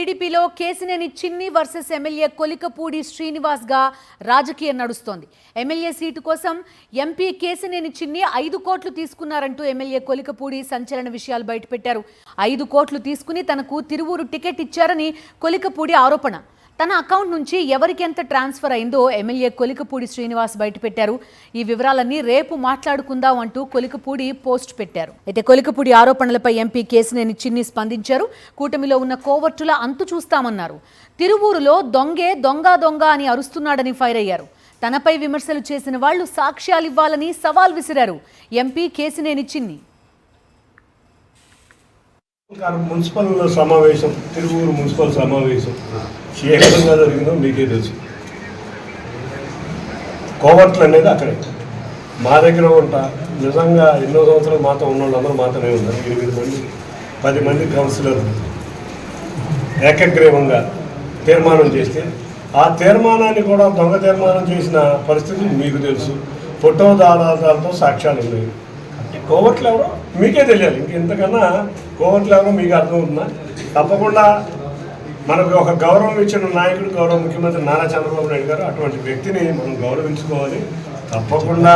టీడీపీలో కేసినేని చిన్ని versus MLA Kolikapudi Srinivas గా రాజకీయం నడుస్తోంది. ఎమ్మెల్యే సీటు కోసం ఎంపీ కేసినేని చిన్ని 5 కోట్లు తీసుకున్నారంటూ ఎమ్మెల్యే కొలికపూడి సంచలన విషయాలు బయటపెట్టారు. 5 కోట్లు తీసుకుని తనకు తిరువూరు టికెట్ ఇచ్చారని కొలికపూడి ఆరోపణ. తన అకౌంట్ నుంచి ఎవరికి ఎంత ట్రాన్స్ఫర్ అయిందో ఎమ్మెల్యే కొలికపూడి శ్రీనివాస్ బయటపెట్టారు. ఈ వివరాలన్నీ రేపు మాట్లాడుకుందాం అంటూ కొలికపూడి పోస్ట్ పెట్టారు. అయితే కొలికపూడి ఆరోపణలపై ఎంపీ కేసినేని చిన్ని స్పందించారు. కూటమిలో ఉన్న కోవర్టుల అంతు చూస్తామన్నారు. తిరువూరులో దొంగే దొంగ దొంగ అని అరుస్తున్నాడని ఫైర్ అయ్యారు. తనపై విమర్శలు చేసిన వాళ్లు సాక్ష్యాలివ్వాలని సవాల్ విసిరారు ఎంపీ కేసినేని చిన్ని. మున్సిపల్ సమావేశం, తిరువూరు మున్సిపల్ సమావేశం ఏ విధంగా జరిగిందో మీకే తెలుసు. కోవర్ట్లు అనేది అక్కడే మా దగ్గర ఉంటా. నిజంగా ఎన్నో సంవత్సరాలు మాతో ఉన్న వాళ్ళందరూ మాత్రమే ఉన్నారు. 8 మంది 10 మంది కౌన్సిలర్లు ఏకగ్రీవంగా తీర్మానం చేస్తే ఆ తీర్మానాన్ని కూడా దొంగ తీర్మానం చేసిన పరిస్థితులు మీకు తెలుసు. ఫోటో ఆధారాలతో సాక్ష్యాలు ఉన్నాయి. కోవర్ట్లు ఎవరో మీకే తెలియాలి. ఇంకెంతకన్నా కోవర్ట్లు ఎవరో మీకు అర్థమవుతుందా? తప్పకుండా మనకు ఒక గౌరవం ఇచ్చిన నాయకుడు గౌరవ ముఖ్యమంత్రి నారా చంద్రబాబు నాయుడు గారు. అటువంటి వ్యక్తిని మనం గౌరవించుకోవాలి. తప్పకుండా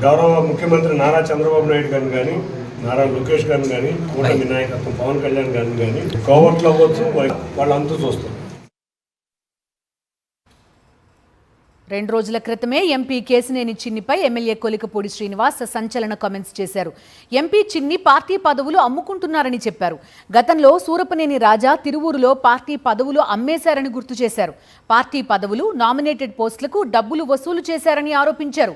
గౌరవ ముఖ్యమంత్రి నారా చంద్రబాబు నాయుడు గారిని కానీ, నారా లోకేష్ గారిని కానీ, కూటమి నాయకత్వం పవన్ కళ్యాణ్ గారిని కానీ కోవర్ట్లు అవ్వచ్చు, వాళ్ళంతా చూస్తారు. 2 రోజుల క్రితమే ఎంపీ కేసినేని చిన్నిపై ఎమ్మెల్యే కొలికపూడి శ్రీనివాస్ సంచలన కామెంట్స్ చేశారు. ఎంపీ చిన్ని పార్టీ పదవులు అమ్ముకుంటున్నారని చెప్పారు. గతంలో సూరపనేని రాజా తిరువూరులో పార్టీ పదవులు అమ్మేశారని గుర్తు చేశారు. పార్టీ పదవులు, నామినేటెడ్ పోస్టులకు డబ్బులు వసూలు చేశారని ఆరోపించారు.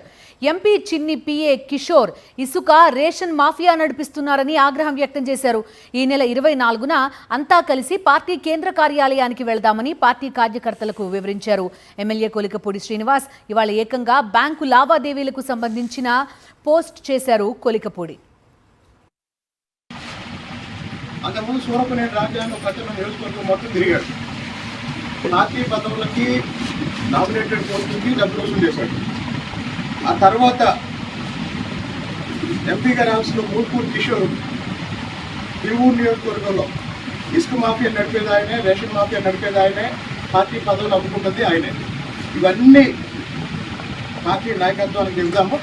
ఎంపీ చిన్ని పిఏ కిషోర్ ఇసుక రేషన్ మాఫియా నడిపిస్తున్నారని ఆగ్రహం వ్యక్తం చేశారు. ఈ నెల 24న అంతా కలిసి పార్టీ కేంద్ర కార్యాలయానికి వెళ్దామని పార్టీ కార్యకర్తలకు వివరించారు. ఎమ్మెల్యే కొలికపూడి శ్రీనివాస్ ఇవాళ ఏకంగా బ్యాంకు లావాదేవీలకు సంబంధించిన పోస్ట్ చేశారు. కొలికపూడి అంతకుముందు సూరపనేని రాజ్యాన్ని ఒక నియోజకవర్గం మొత్తం తిరిగాడు. పార్టీ పదవులకి, నామినేటెడ్ పోస్టులకి డబ్బులు వసూలు చేశాడు. ఆ తర్వాత ఎంపీ గారి ఆఫీసులో మూర్పూర్ కిషోర్ తిరువూరు నియోజకవర్గంలో ఇసుక మాఫియా నడిపేది ఆయనే, రేషన్ మాఫియా నడిపేది ఆయనే, పార్టీ పదవులు అమ్ముకున్నది ఆయనే. ఇవన్నీ పార్టీ నాయకత్వానికి చెబుతాము.